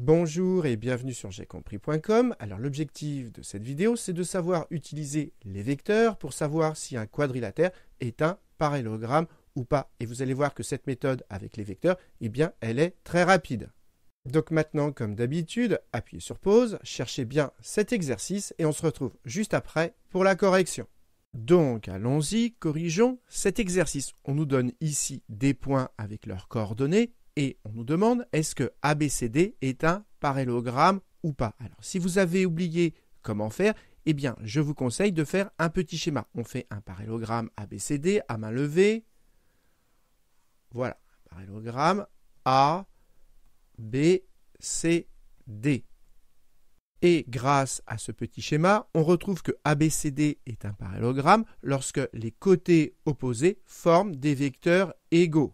Bonjour et bienvenue sur j'aicompris.com. Alors l'objectif de cette vidéo, c'est de savoir utiliser les vecteurs pour savoir si un quadrilatère est un parallélogramme ou pas. Et vous allez voir que cette méthode avec les vecteurs, eh bien, elle est très rapide. Donc maintenant, comme d'habitude, appuyez sur pause, cherchez bien cet exercice et on se retrouve juste après pour la correction. Donc allons-y, corrigeons cet exercice. On nous donne ici des points avec leurs coordonnées. Et on nous demande, est-ce que ABCD est un parallélogramme ou pas? Alors, si vous avez oublié comment faire, eh bien, je vous conseille de faire un petit schéma. On fait un parallélogramme ABCD à main levée. Voilà, parallélogramme A, B, C, D. Et grâce à ce petit schéma, on retrouve que ABCD est un parallélogramme lorsque les côtés opposés forment des vecteurs égaux.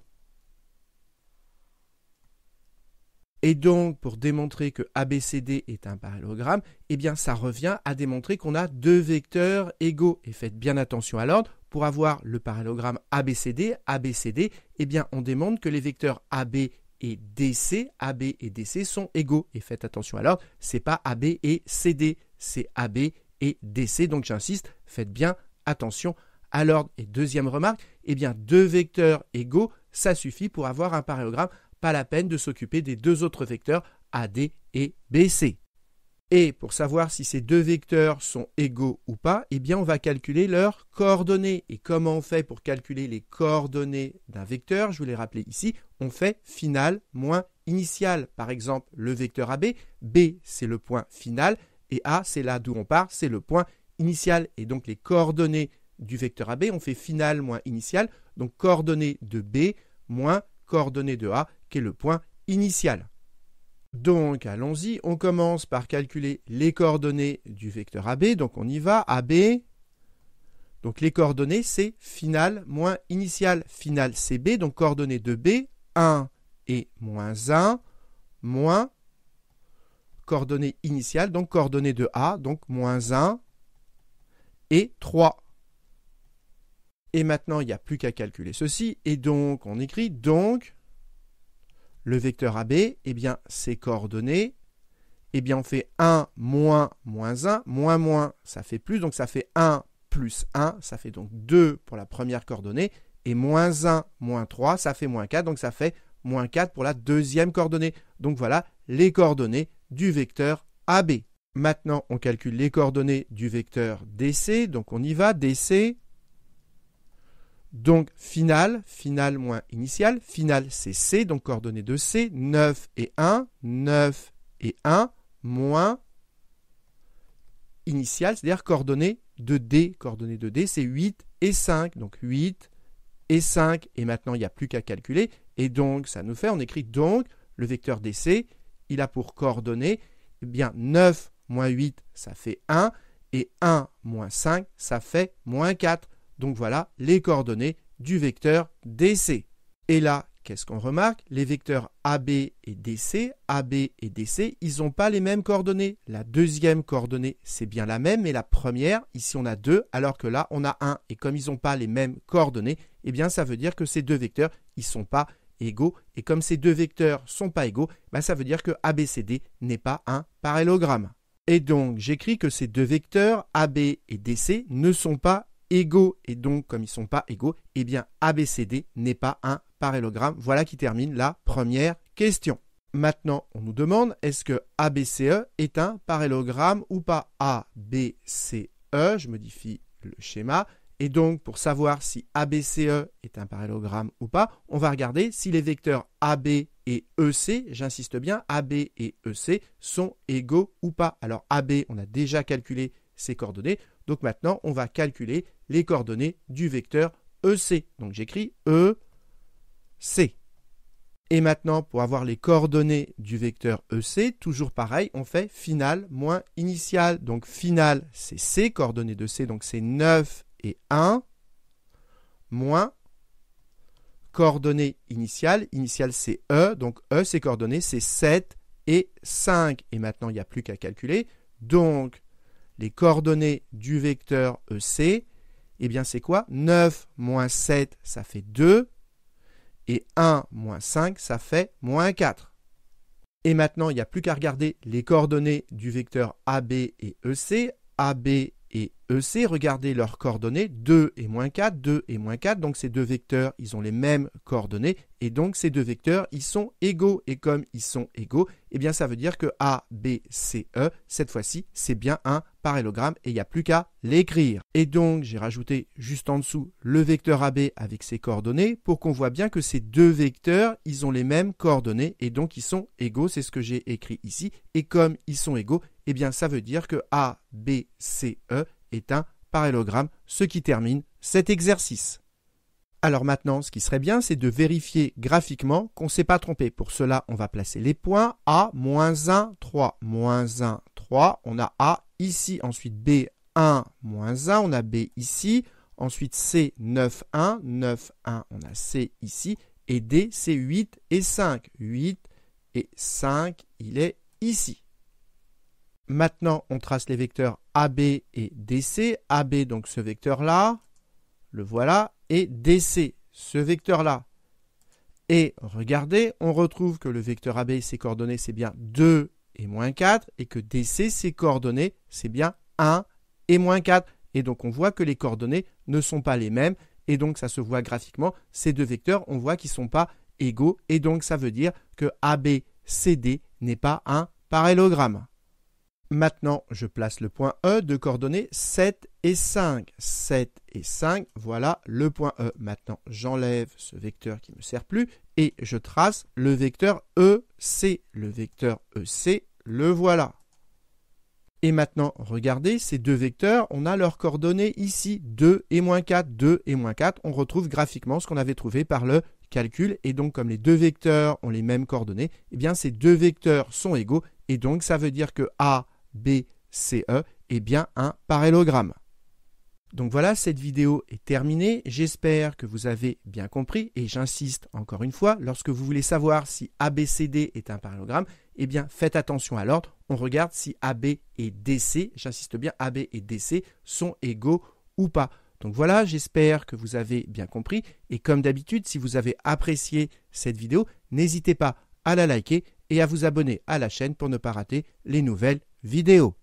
Et donc, pour démontrer que ABCD est un parallélogramme, eh bien, ça revient à démontrer qu'on a deux vecteurs égaux. Et faites bien attention à l'ordre. Pour avoir le parallélogramme ABCD, eh bien, on démontre que les vecteurs AB et DC sont égaux. Et faites attention à l'ordre, c'est pas AB et CD, c'est AB et DC. Donc, j'insiste, faites bien attention à l'ordre. Et deuxième remarque, eh bien, deux vecteurs égaux, ça suffit pour avoir un parallélogramme. Pas la peine de s'occuper des deux autres vecteurs AD et BC. Et pour savoir si ces deux vecteurs sont égaux ou pas, eh bien on va calculer leurs coordonnées. Et comment on fait pour calculer les coordonnées d'un vecteur? Je vous l'ai rappelé ici, on fait final moins initial. Par exemple, le vecteur AB, B c'est le point final et A c'est là d'où on part, c'est le point initial. Et donc les coordonnées du vecteur AB, on fait final moins initial, donc coordonnées de B moins coordonnées de A, qui est le point initial. Donc, allons-y, on commence par calculer les coordonnées du vecteur AB. Donc, on y va, AB. Donc, les coordonnées, c'est final moins initial. Final, c'est B. Donc, coordonnées de B, 1 et moins 1, moins coordonnées initiales, donc coordonnées de A, donc moins 1 et 3. Et maintenant, il n'y a plus qu'à calculer ceci. Et donc, on écrit donc le vecteur AB, eh bien, ses coordonnées, eh bien, on fait 1 moins moins 1, moins moins, ça fait plus, donc ça fait 1 plus 1, ça fait donc 2 pour la première coordonnée, et moins 1 moins 3, ça fait moins 4, donc ça fait moins 4 pour la deuxième coordonnée. Donc voilà les coordonnées du vecteur AB. Maintenant, on calcule les coordonnées du vecteur DC, donc on y va, DC. Donc, final moins initial, final c'est C, donc coordonnées de C, 9 et 1, moins initial, c'est-à-dire coordonnées de D c'est 8 et 5, donc 8 et 5, et maintenant il n'y a plus qu'à calculer, et donc ça nous fait, on écrit donc, le vecteur DC, il a pour coordonnées, eh bien 9 moins 8, ça fait 1, et 1 moins 5, ça fait moins 4. Donc voilà les coordonnées du vecteur DC. Et là, qu'est-ce qu'on remarque? Les vecteurs AB et DC, ils n'ont pas les mêmes coordonnées. La deuxième coordonnée, c'est bien la même, mais la première, ici on a 2, alors que là on a 1. Et comme ils n'ont pas les mêmes coordonnées, eh bien ça veut dire que ces deux vecteurs, ils ne sont pas égaux. Et comme ces deux vecteurs ne sont pas égaux, ça veut dire que ABCD n'est pas un parallélogramme. Et donc, j'écris que ces deux vecteurs, AB et DC, ne sont pas égaux, et donc comme ils ne sont pas égaux, eh bien ABCD n'est pas un parallélogramme. Voilà qui termine la première question. Maintenant, on nous demande, est-ce que ABCE est un parallélogramme ou pas? ABCE, je modifie le schéma, et donc pour savoir si ABCE est un parallélogramme ou pas, on va regarder si les vecteurs AB et EC, j'insiste bien, AB et EC sont égaux ou pas. Alors AB, on a déjà calculé ses coordonnées, donc maintenant on va calculer les coordonnées du vecteur EC. Donc j'écris EC. Et maintenant, pour avoir les coordonnées du vecteur EC, toujours pareil, on fait final moins initial. Donc final, c'est C, coordonnées de C, donc c'est 9 et 1, moins coordonnées initiales. Initial, c'est E, donc E, ses coordonnées, c'est 7 et 5. Et maintenant, il n'y a plus qu'à calculer. Donc, les coordonnées du vecteur EC, eh bien c'est quoi? 9 moins 7, ça fait 2, et 1 moins 5, ça fait moins 4. Et maintenant, il n'y a plus qu'à regarder les coordonnées du vecteur AB et EC. AB et EC, regardez leurs coordonnées, 2 et moins 4, 2 et moins 4. Donc ces deux vecteurs, ils ont les mêmes coordonnées. Et donc ces deux vecteurs, ils sont égaux. Et comme ils sont égaux, eh bien ça veut dire que A, B, C, E, cette fois-ci, c'est bien un parallélogramme et il n'y a plus qu'à l'écrire. Et donc j'ai rajouté juste en dessous le vecteur AB avec ses coordonnées pour qu'on voit bien que ces deux vecteurs, ils ont les mêmes coordonnées et donc ils sont égaux. C'est ce que j'ai écrit ici. Et comme ils sont égaux, eh bien ça veut dire que A, B, C, E est un parallélogramme, ce qui termine cet exercice. Alors maintenant, ce qui serait bien, c'est de vérifier graphiquement qu'on ne s'est pas trompé. Pour cela, on va placer les points A, moins 1, 3, moins 1, 3. On a A ici, ensuite B, 1, moins 1. On a B ici. Ensuite C, 9, 1, 9, 1. On a C ici. Et D, c'est 8 et 5. 8 et 5, il est ici. Maintenant, on trace les vecteurs AB et DC. AB, donc ce vecteur-là, le voilà, et DC, ce vecteur-là. Et regardez, on retrouve que le vecteur AB, ses coordonnées, c'est bien 2 et moins 4, et que DC, ses coordonnées, c'est bien 1 et moins 4. Et donc, on voit que les coordonnées ne sont pas les mêmes, et donc ça se voit graphiquement. Ces deux vecteurs, on voit qu'ils ne sont pas égaux, et donc ça veut dire que ABCD n'est pas un parallélogramme. Maintenant, je place le point E de coordonnées 7 et 5. 7 et 5, voilà le point E. Maintenant, j'enlève ce vecteur qui ne me sert plus et je trace le vecteur EC. Le vecteur EC, le voilà. Et maintenant, regardez, ces deux vecteurs, on a leurs coordonnées ici, 2 et moins 4, 2 et moins 4. On retrouve graphiquement ce qu'on avait trouvé par le calcul. Et donc, comme les deux vecteurs ont les mêmes coordonnées, eh bien, ces deux vecteurs sont égaux. Et donc, ça veut dire que A, B, C, E est bien un parallélogramme. Donc voilà, cette vidéo est terminée. J'espère que vous avez bien compris et j'insiste encore une fois, lorsque vous voulez savoir si ABCD est un parallélogramme, eh bien faites attention à l'ordre. On regarde si AB et DC, j'insiste bien, AB et DC sont égaux ou pas. Donc voilà, j'espère que vous avez bien compris et comme d'habitude, si vous avez apprécié cette vidéo, n'hésitez pas à la liker et à vous abonner à la chaîne pour ne pas rater les nouvelles vidéos.